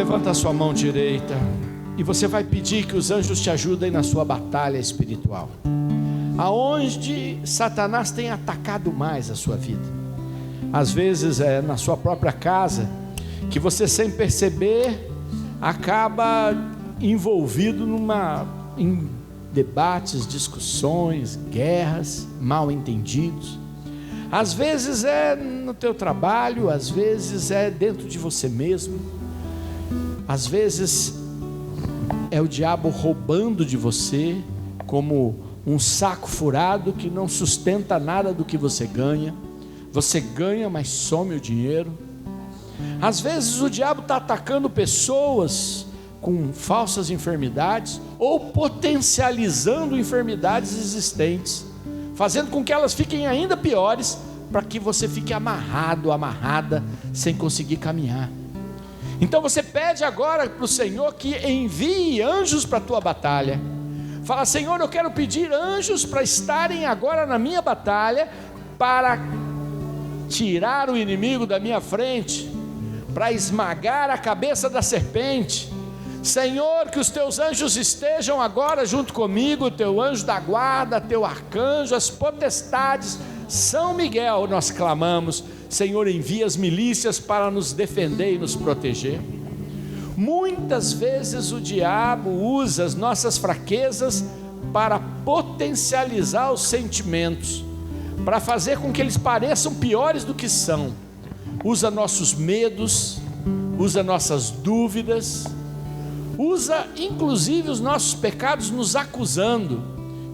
levanta a sua mão direita e você vai pedir que os anjos te ajudem na sua batalha espiritual. Aonde Satanás tem atacado mais a sua vida? Às vezes é na sua própria casa, que você sem perceber acaba envolvido em debates, discussões, guerras, mal entendidos. Às vezes é no teu trabalho, às vezes é dentro de você mesmo, às vezes é o diabo roubando de você como um saco furado que não sustenta nada do que você ganha. Você ganha, mas some o dinheiro. Às vezes o diabo está atacando pessoas com falsas enfermidades ou potencializando enfermidades existentes, fazendo com que elas fiquem ainda piores, para que você fique amarrado, amarrada, sem conseguir caminhar. Então você pede agora para o Senhor que envie anjos para a tua batalha. Fala: Senhor, eu quero pedir anjos para estarem agora na minha batalha, para tirar o inimigo da minha frente, para esmagar a cabeça da serpente. Senhor, que os teus anjos estejam agora junto comigo, o teu anjo da guarda, teu arcanjo, as potestades, São Miguel, nós clamamos. Senhor, envia as milícias para nos defender e nos proteger. Muitas vezes o diabo usa as nossas fraquezas para potencializar os sentimentos, para fazer com que eles pareçam piores do que são. Usa nossos medos, usa nossas dúvidas, usa inclusive os nossos pecados nos acusando.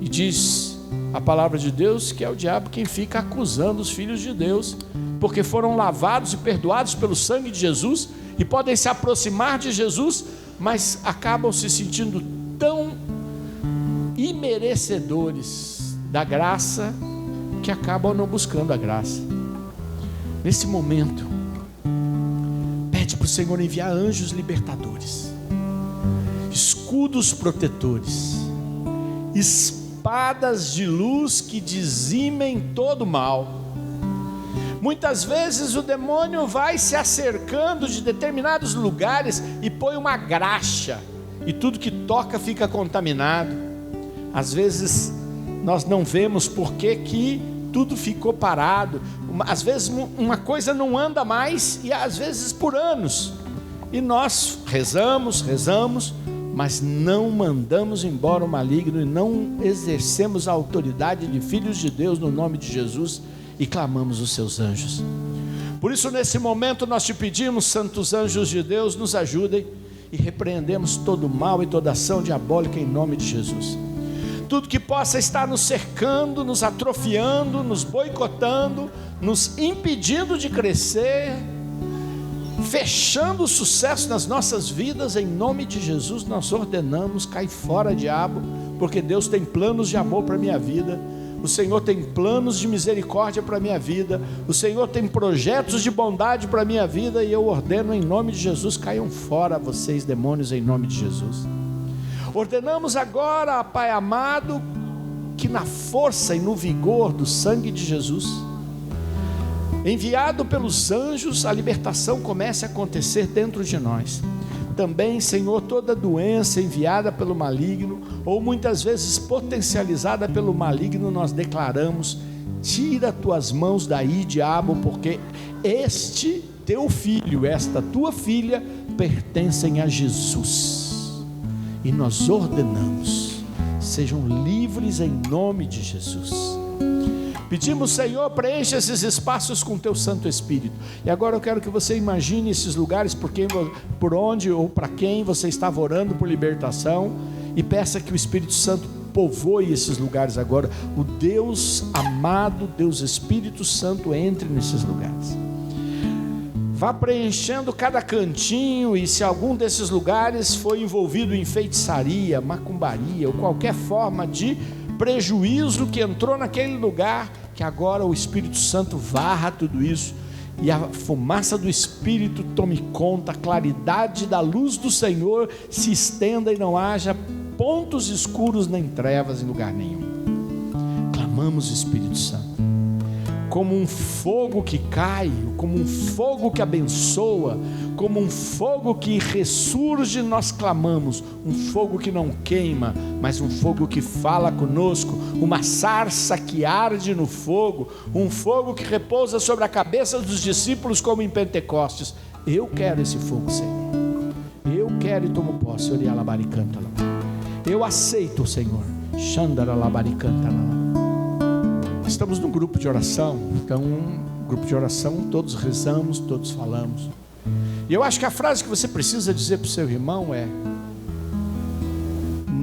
E diz a palavra de Deus que é o diabo quem fica acusando os filhos de Deus, porque foram lavados e perdoados pelo sangue de Jesus e podem se aproximar de Jesus, mas acabam se sentindo tão imerecedores da graça que acabam não buscando a graça. Nesse momento, pede para o Senhor enviar anjos libertadores, escudos protetores, espadas de luz que dizimem todo o mal. Muitas vezes o demônio vai se acercando de determinados lugares e põe uma graxa, e tudo que toca fica contaminado. Às vezes nós não vemos por que tudo ficou parado. Às vezes uma coisa não anda mais, e às vezes por anos, e nós rezamos, mas não mandamos embora o maligno e não exercemos a autoridade de filhos de Deus no nome de Jesus e clamamos os seus anjos. Por isso, nesse momento nós te pedimos, santos anjos de Deus, nos ajudem, e repreendemos todo mal e toda ação diabólica em nome de Jesus. Tudo que possa estar nos cercando, nos atrofiando, nos boicotando, nos impedindo de crescer, fechando o sucesso nas nossas vidas, em nome de Jesus nós ordenamos: cai fora, diabo, porque Deus tem planos de amor para a minha vida, o Senhor tem planos de misericórdia para a minha vida, o Senhor tem projetos de bondade para a minha vida, e eu ordeno em nome de Jesus: caiam fora vocês, demônios, em nome de Jesus. Ordenamos agora, Pai amado, que na força e no vigor do sangue de Jesus, enviado pelos anjos, a libertação comece a acontecer dentro de nós. Também, Senhor, toda doença enviada pelo maligno, ou muitas vezes potencializada pelo maligno, nós declaramos: tira tuas mãos daí, diabo, porque este teu filho, esta tua filha, pertencem a Jesus, e nós ordenamos: sejam livres em nome de Jesus. Pedimos, Senhor, preencha esses espaços com teu Santo Espírito. E agora eu quero que você imagine esses lugares por onde ou para quem você estava orando por libertação, e peça que o Espírito Santo povoe esses lugares agora. O Deus amado, Deus Espírito Santo, entre nesses lugares. Vá preenchendo cada cantinho, e se algum desses lugares foi envolvido em feitiçaria, macumbaria ou qualquer forma de prejuízo que entrou naquele lugar, que agora o Espírito Santo varra tudo isso, e a fumaça do Espírito tome conta, a claridade da luz do Senhor se estenda e não haja pontos escuros nem trevas em lugar nenhum. Clamamos, Espírito Santo, como um fogo que cai, como um fogo que abençoa, como um fogo que ressurge, nós clamamos, um fogo que não queima, mas um fogo que fala conosco, uma sarça que arde no fogo, um fogo que repousa sobre a cabeça dos discípulos como em Pentecostes. Eu quero esse fogo, Senhor. Eu quero e tomo posse. Eu aceito, Senhor. Estamos num grupo de oração, então grupo de oração, todos rezamos, todos falamos. E eu acho que a frase que você precisa dizer para o seu irmão é: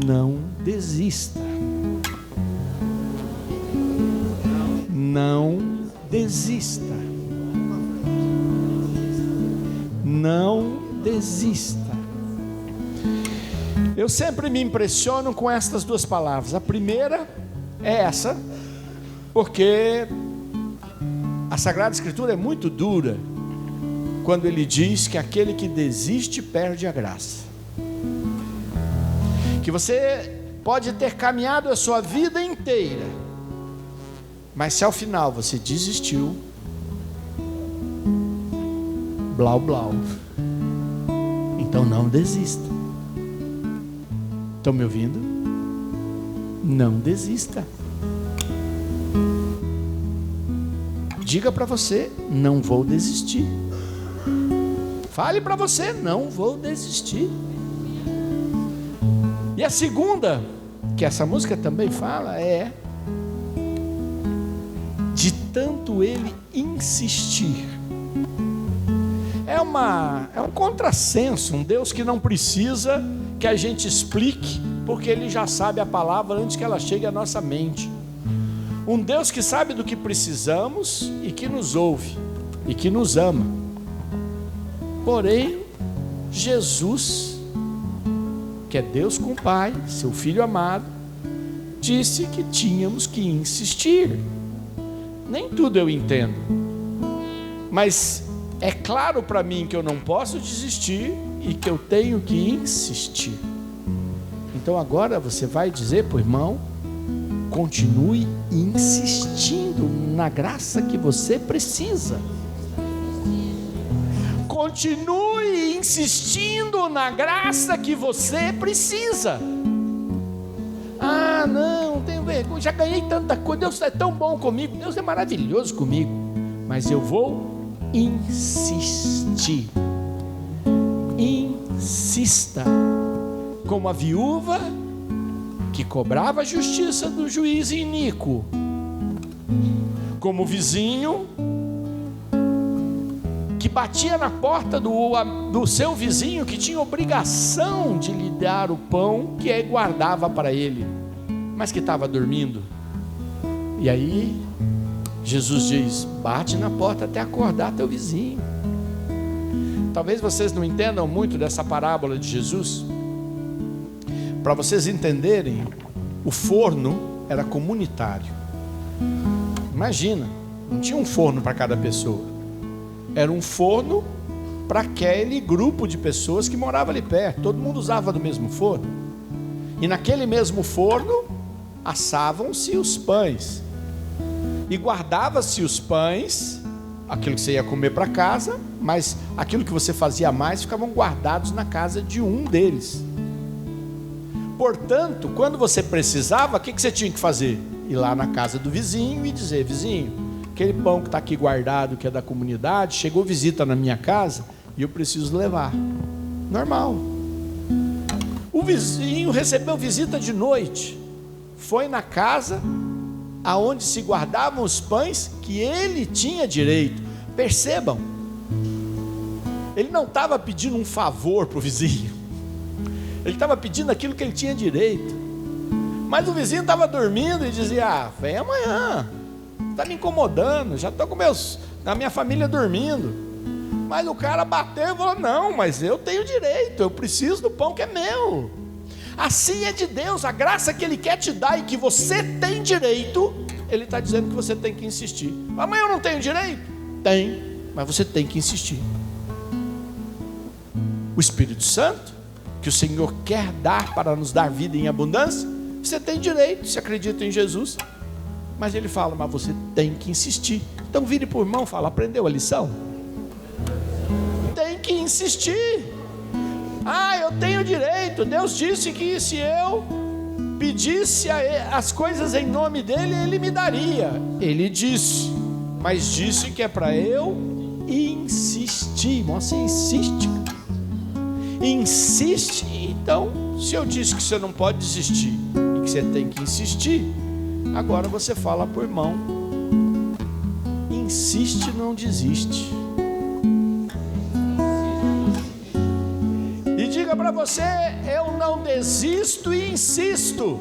não desista. Não desista. Não desista. Eu sempre me impressiono com estas duas palavras. A primeira é essa, porque a Sagrada Escritura é muito dura quando ele diz que aquele que desiste perde a graça. Que você pode ter caminhado a sua vida inteira, mas se ao final você desistiu, blau blau, então não desista. Estão me ouvindo? Não desista. Diga para você: não vou desistir. Fale para você: não vou desistir. E a segunda, que essa música também fala, é de tanto ele insistir. É um contrassenso, um Deus que não precisa que a gente explique, porque Ele já sabe a palavra antes que ela chegue à nossa mente. Um Deus que sabe do que precisamos e que nos ouve e que nos ama. Porém, Jesus, que é Deus com o Pai, seu Filho amado, disse que tínhamos que insistir. Nem tudo eu entendo, mas é claro para mim que eu não posso desistir e que eu tenho que insistir. Então agora você vai dizer para o irmão: continue insistindo na graça que você precisa. Continue insistindo na graça que você precisa. Ah, não tenho vergonha, já ganhei tanta coisa, Deus é tão bom comigo, Deus é maravilhoso comigo, mas eu vou insistir. Insista, como a viúva que cobrava a justiça do juiz iníquo, como o vizinho que batia na porta do seu vizinho, que tinha obrigação de lhe dar o pão que guardava para ele, mas que estava dormindo. E aí Jesus diz: bate na porta até acordar teu vizinho. Talvez vocês não entendam muito dessa parábola de Jesus. Para vocês entenderem, o forno era comunitário. Imagina, não tinha um forno para cada pessoa. Era um forno para aquele grupo de pessoas que morava ali perto. Todo mundo usava do mesmo forno. E naquele mesmo forno assavam-se os pães. E guardava-se os pães, aquilo que você ia comer para casa, mas aquilo que você fazia a mais ficavam guardados na casa de um deles. Portanto, quando você precisava, o que você tinha que fazer? Ir lá na casa do vizinho e dizer: vizinho, aquele pão que está aqui guardado, que é da comunidade, chegou visita na minha casa e eu preciso levar. Normal. O vizinho recebeu visita de noite, foi na casa aonde se guardavam os pães que ele tinha direito. Percebam, ele não estava pedindo um favor para o vizinho, ele estava pedindo aquilo que ele tinha direito. Mas o vizinho estava dormindo e dizia: ah, vem amanhã, está me incomodando, já estou com a minha família dormindo. Mas o cara bateu e falou: não, mas eu tenho direito, eu preciso do pão que é meu. Assim é de Deus, a graça que Ele quer te dar e que você tem direito, Ele está dizendo que você tem que insistir. Amanhã eu não tenho direito? Tem, mas você tem que insistir. O Espírito Santo, que o Senhor quer dar para nos dar vida em abundância, você tem direito, se acredita em Jesus. Mas Ele fala: mas você tem que insistir. Então vire para o irmão e fala: aprendeu a lição? Tem que insistir. Eu tenho direito. Deus disse que se eu pedisse as coisas em nome dele, ele me daria. Ele disse, mas disse que é para eu insistir. Você insiste. Insiste. Então, se eu disse que você não pode desistir e que você tem que insistir, agora você fala para o irmão: insiste, não desiste. E diga para você: eu não desisto e insisto.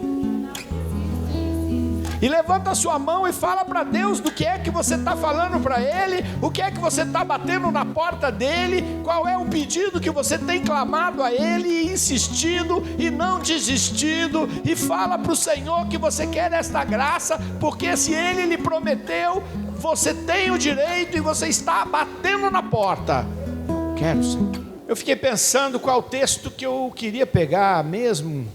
E levanta a sua mão e fala para Deus do que é que você está falando para Ele, o que é que você está batendo na porta dEle, qual é o pedido que você tem clamado a Ele, e insistido e não desistido, e fala para o Senhor que você quer esta graça, porque se Ele lhe prometeu, você tem o direito e você está batendo na porta. Eu quero, Senhor. Eu fiquei pensando qual texto que eu queria pegar mesmo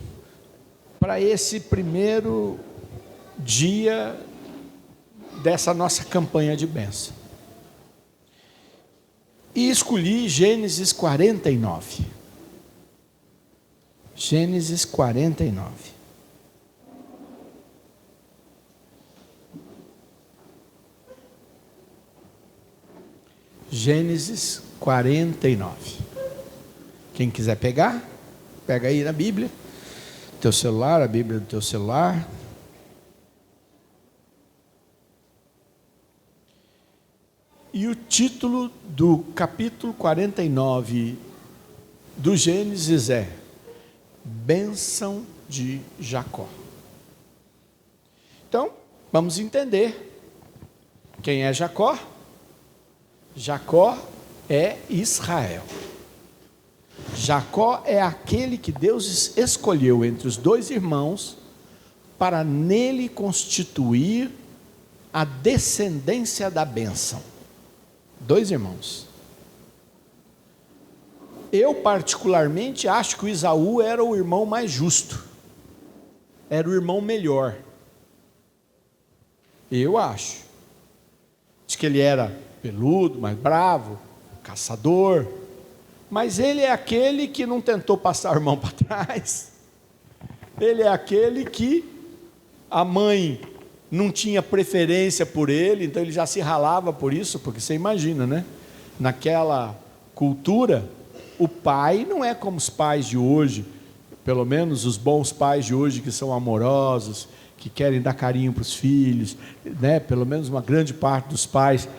para esse primeiro dia dessa nossa campanha de bênção. E escolhi Gênesis 49. Gênesis 49. Gênesis 49. Quem quiser pegar, pega aí na Bíblia, teu celular, a Bíblia do teu celular. E o título do capítulo 49 do Gênesis é Bênção de Jacó. Então, vamos entender quem é Jacó. Jacó é Israel. Jacó é aquele que Deus escolheu entre os dois irmãos para nele constituir a descendência da bênção. Dois irmãos. Eu particularmente acho que o Esaú era o irmão mais justo, era o irmão melhor. Eu acho. Diz que ele era peludo, mais bravo, caçador, mas ele é aquele que não tentou passar o irmão para trás. Ele é aquele que a mãe não tinha preferência por ele, então ele já se ralava por isso, porque você imagina, né? Naquela cultura, o pai não é como os pais de hoje, pelo menos os bons pais de hoje que são amorosos, que querem dar carinho para os filhos, né? Pelo menos uma grande parte dos pais.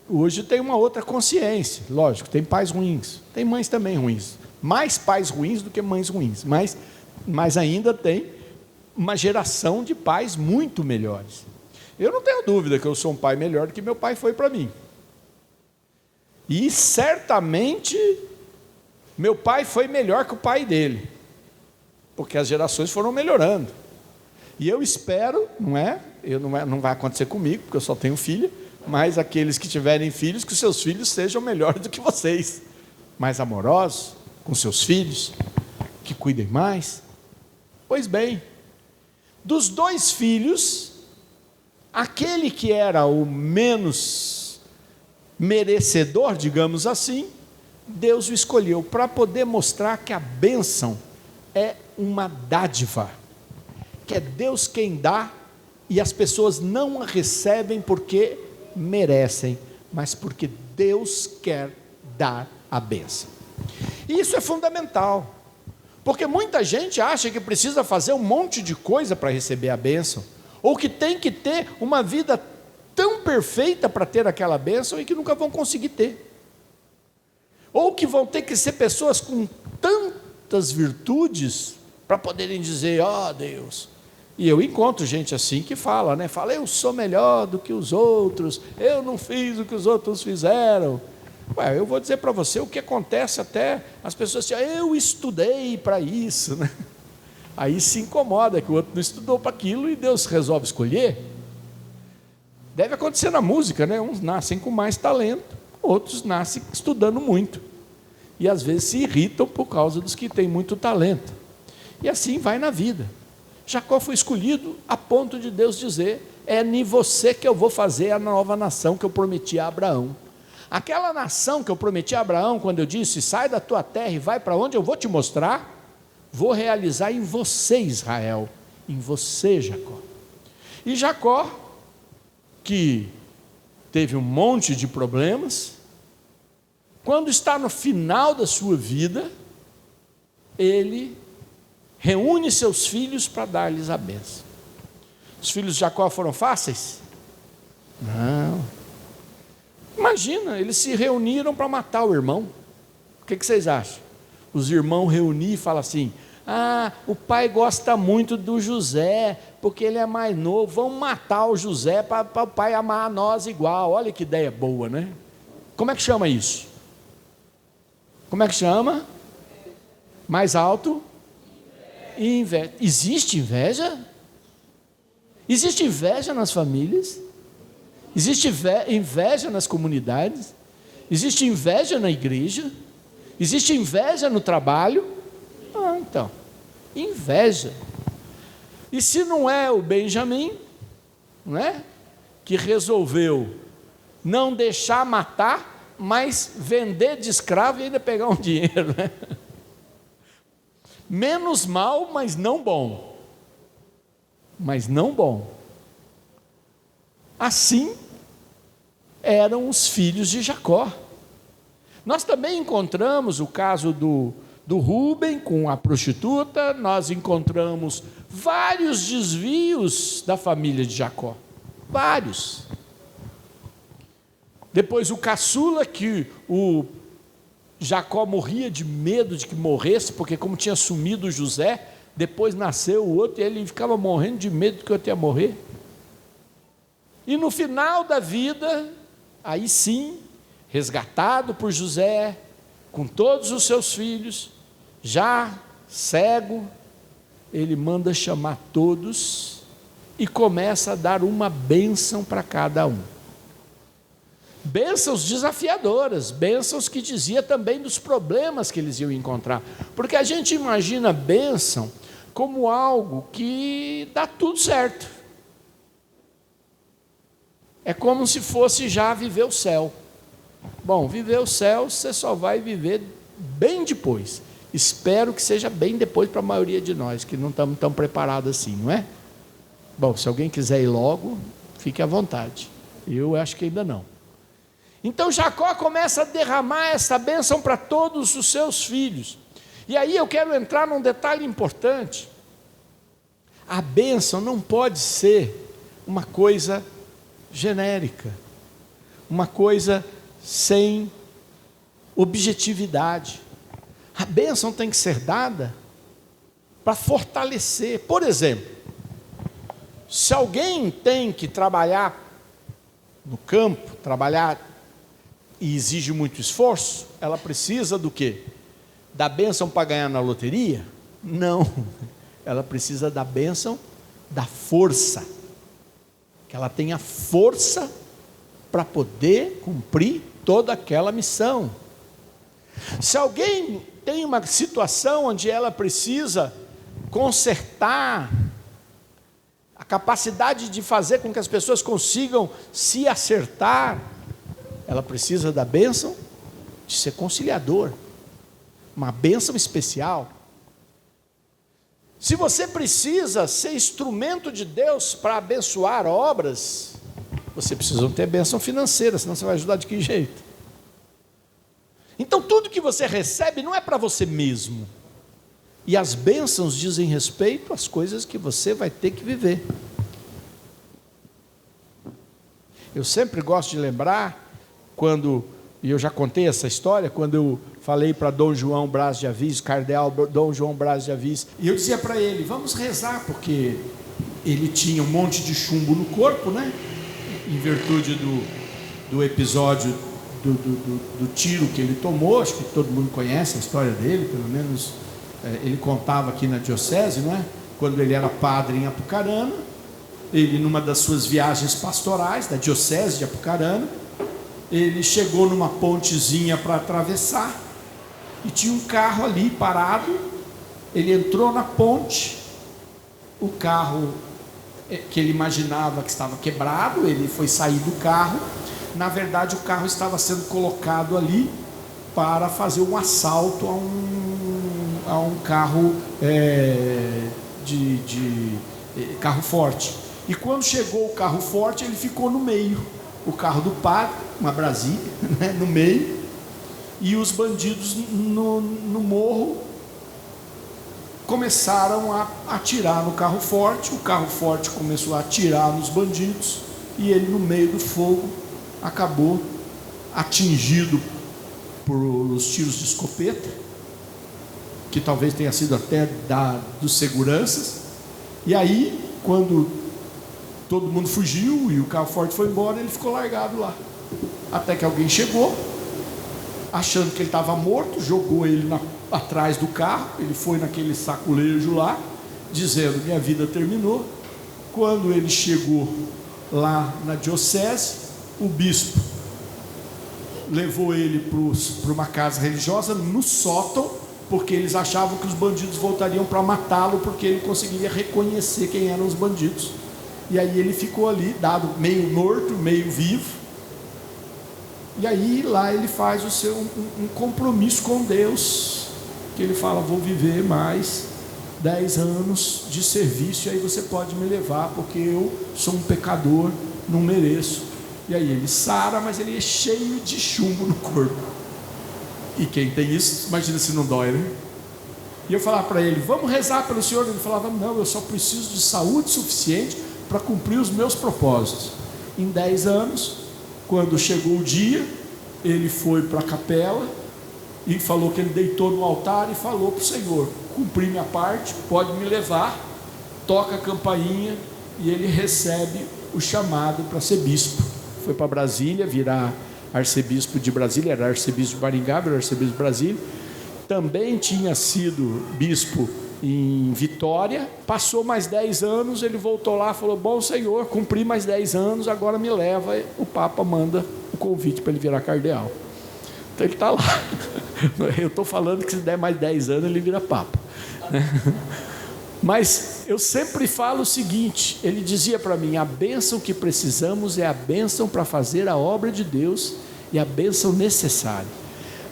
Hoje tem uma outra consciência, lógico, tem pais ruins, tem mães também ruins, mais pais ruins do que mães ruins, mas ainda tem uma geração de pais muito melhores. Eu não tenho dúvida que eu sou um pai melhor do que meu pai foi para mim. E certamente meu pai foi melhor que o pai dele, porque as gerações foram melhorando. E eu espero, não vai acontecer comigo, porque eu só tenho filha, mas aqueles que tiverem filhos, que os seus filhos sejam melhores do que vocês, mais amorosos com seus filhos, que cuidem mais. Pois bem, dos dois filhos, aquele que era o menos merecedor, digamos assim, Deus o escolheu para poder mostrar que a bênção é uma dádiva, que é Deus quem dá, e as pessoas não a recebem porque merecem, mas porque Deus quer dar a bênção. E isso é fundamental, porque muita gente acha que precisa fazer um monte de coisa para receber a bênção, ou que tem que ter uma vida tão perfeita para ter aquela bênção e que nunca vão conseguir ter, ou que vão ter que ser pessoas com tantas virtudes para poderem dizer: ó Deus. E eu encontro gente assim que fala, né? Fala: eu sou melhor do que os outros, eu não fiz o que os outros fizeram. Ué, eu vou dizer para você o que acontece até as pessoas dizem: eu estudei para isso, né? Aí se incomoda que o outro não estudou para aquilo e Deus resolve escolher. Deve acontecer na música, né? Uns nascem com mais talento, outros nascem estudando muito, e às vezes se irritam por causa dos que têm muito talento, e assim vai na vida. Jacó foi escolhido a ponto de Deus dizer: é em você que eu vou fazer a nova nação que eu prometi a Abraão. Aquela nação que eu prometi a Abraão, quando eu disse, sai da tua terra e vai para onde eu vou te mostrar, vou realizar em você, Israel, em você, Jacó. E Jacó, que teve um monte de problemas, quando está no final da sua vida, ele reúne seus filhos para dar-lhes a bênção. Os filhos de Jacó foram fáceis? Não. Imagina, eles se reuniram para matar o irmão. O que vocês acham? Os irmãos reuniram e falam assim, o pai gosta muito do José, porque ele é mais novo, vamos matar o José para o pai amar a nós igual. Olha que ideia boa, né? Como é que chama isso? Como é que chama? Mais alto? Inveja. Existe inveja? Existe inveja nas famílias? Existe inveja nas comunidades? Existe inveja na igreja? Existe inveja no trabalho? Então, inveja. E se não é o Benjamim, não é? Que resolveu não deixar matar, mas vender de escravo e ainda pegar um dinheiro, né? Menos mal, mas não bom. Mas não bom. Assim eram os filhos de Jacó. Nós também encontramos o caso do Rúben com a prostituta, nós encontramos vários desvios da família de Jacó. Vários. Depois o caçula, que o Jacó morria de medo de que morresse, porque como tinha sumido José, depois nasceu o outro e ele ficava morrendo de medo de que eu ia morrer. E no final da vida, aí sim, resgatado por José, com todos os seus filhos, já cego, ele manda chamar todos e começa a dar uma bênção para cada um. Bênçãos desafiadoras, bênçãos que dizia também dos problemas que eles iam encontrar, porque a gente imagina bênção como algo que dá tudo certo, é como se fosse já viver o céu. Bom, viver o céu você só vai viver bem depois, espero que seja bem depois para a maioria de nós, que não estamos tão preparados assim, não é? Bom, se alguém quiser ir logo, fique à vontade, eu acho que ainda não. Então Jacó começa a derramar essa bênção para todos os seus filhos. E aí eu quero entrar num detalhe importante. A bênção não pode ser uma coisa genérica, uma coisa sem objetividade. A bênção tem que ser dada para fortalecer. Por exemplo, se alguém tem que trabalhar no campo, trabalhar e exige muito esforço, ela precisa do quê? Da bênção para ganhar na loteria? Não, ela precisa da bênção da força, que ela tenha força para poder cumprir toda aquela missão. Se alguém tem uma situação onde ela precisa consertar, a capacidade de fazer com que as pessoas consigam se acertar, ela precisa da bênção de ser conciliador, uma bênção especial. Se você precisa ser instrumento de Deus para abençoar obras, você precisa ter bênção financeira, senão você vai ajudar de que jeito? Então tudo que você recebe não é para você mesmo, e as bênçãos dizem respeito às coisas que você vai ter que viver. Eu sempre gosto de lembrar, e eu já contei essa história, quando eu falei para Dom João Braz de Avis, cardeal Dom João Braz de Avis, e eu dizia para ele, vamos rezar, porque ele tinha um monte de chumbo no corpo, né? Em virtude do episódio do tiro que ele tomou, acho que todo mundo conhece a história dele, pelo menos ele contava aqui na diocese, não é? Quando ele era padre em Apucarana, ele numa das suas viagens pastorais da diocese de Apucarana, ele chegou numa pontezinha para atravessar, e tinha um carro ali parado, ele entrou na ponte, o carro que ele imaginava que estava quebrado, ele foi sair do carro, na verdade o carro estava sendo colocado ali para fazer um assalto a um carro carro forte. E quando chegou o carro forte, ele ficou no meio, o carro do padre, uma Brasília, né, no meio, e os bandidos no morro começaram a atirar no carro forte. O carro forte começou a atirar nos bandidos, e ele, no meio do fogo, acabou atingido por os tiros de escopeta, que talvez tenha sido até dos seguranças. E aí, quando todo mundo fugiu e o carro forte foi embora, ele ficou largado lá, até que alguém chegou, achando que ele estava morto, jogou ele atrás do carro. Ele foi naquele saculejo lá, dizendo: minha vida terminou. Quando ele chegou lá na diocese, o bispo levou ele para uma casa religiosa no sótão, porque eles achavam que os bandidos voltariam para matá-lo, porque ele conseguiria reconhecer quem eram os bandidos. E aí ele ficou ali, dado meio morto, meio vivo. E aí lá ele faz um compromisso com Deus, que ele fala: vou viver mais 10 anos de serviço, e aí você pode me levar, porque eu sou um pecador, não mereço. E aí ele sara, mas ele é cheio de chumbo no corpo. E quem tem isso, imagina se não dói, né? E eu falava para ele: vamos rezar pelo senhor. Ele falava: não, eu só preciso de saúde suficiente para cumprir os meus propósitos. Em 10 anos, quando chegou o dia, ele foi para a capela e falou que ele deitou no altar e falou para o Senhor: cumpri minha parte, pode me levar. Toca a campainha e ele recebe o chamado para ser bispo. Foi para Brasília, virar arcebispo de Brasília. Era arcebispo de Maringá, era arcebispo de Brasília. Também tinha sido bispo em Vitória. Passou mais 10 anos, ele voltou lá, falou: bom Senhor, cumpri mais 10 anos, agora me leva. O Papa manda o convite para ele virar cardeal. Então ele está lá. Eu estou falando que se der mais 10 anos ele vira Papa. Mas eu sempre falo o seguinte: ele dizia para mim: a bênção que precisamos é a bênção para fazer a obra de Deus, e a bênção necessária.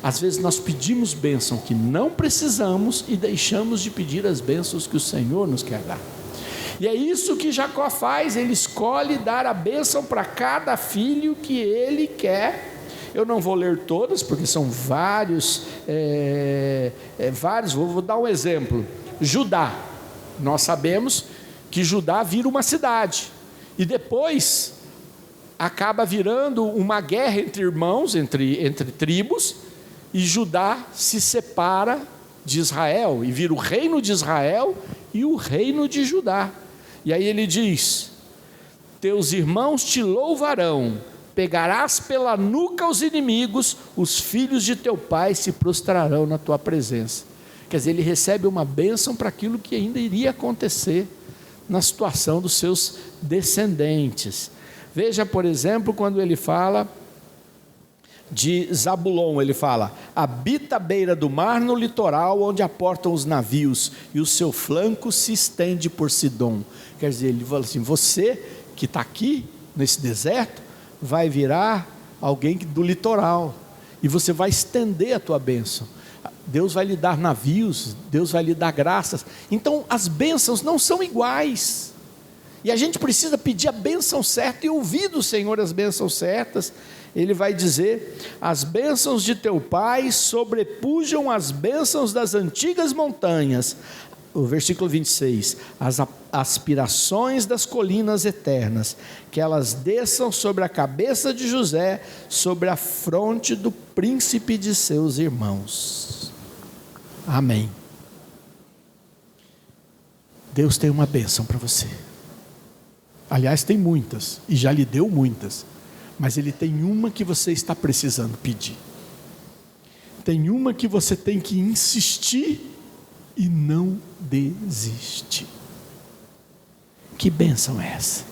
Às vezes nós pedimos bênção que não precisamos e deixamos de pedir as bênçãos que o Senhor nos quer dar. E é isso que Jacó faz. Ele escolhe dar a bênção para cada filho que ele quer. Eu não vou ler todas, porque são vários, vou dar um exemplo. Judá, nós sabemos que Judá vira uma cidade, e depois acaba virando uma guerra entre irmãos, entre tribos, e Judá se separa de Israel, e vira o reino de Israel e o reino de Judá. E aí ele diz: teus irmãos te louvarão, pegarás pela nuca os inimigos, os filhos de teu pai se prostrarão na tua presença. Quer dizer, ele recebe uma bênção para aquilo que ainda iria acontecer na situação dos seus descendentes. Veja, por exemplo, quando ele fala de Zabulon, ele fala: habita à beira do mar, no litoral, onde aportam os navios, e o seu flanco se estende por Sidom. Quer dizer, ele fala assim: você que está aqui nesse deserto vai virar alguém do litoral, e você vai estender a tua bênção. Deus vai lhe dar navios, Deus vai lhe dar graças. Então as bênçãos não são iguais, e a gente precisa pedir a bênção certa e ouvir do Senhor as bênçãos certas. Ele vai dizer: as bênçãos de teu pai sobrepujam as bênçãos das antigas montanhas. O versículo 26, as aspirações das colinas eternas, que elas desçam sobre a cabeça de José, sobre a fronte do príncipe de seus irmãos. Amém. Deus tem uma bênção para você. Aliás, tem muitas, e já lhe deu muitas, mas Ele tem uma que você está precisando pedir. Tem uma que você tem que insistir e não desiste. Que bênção é essa?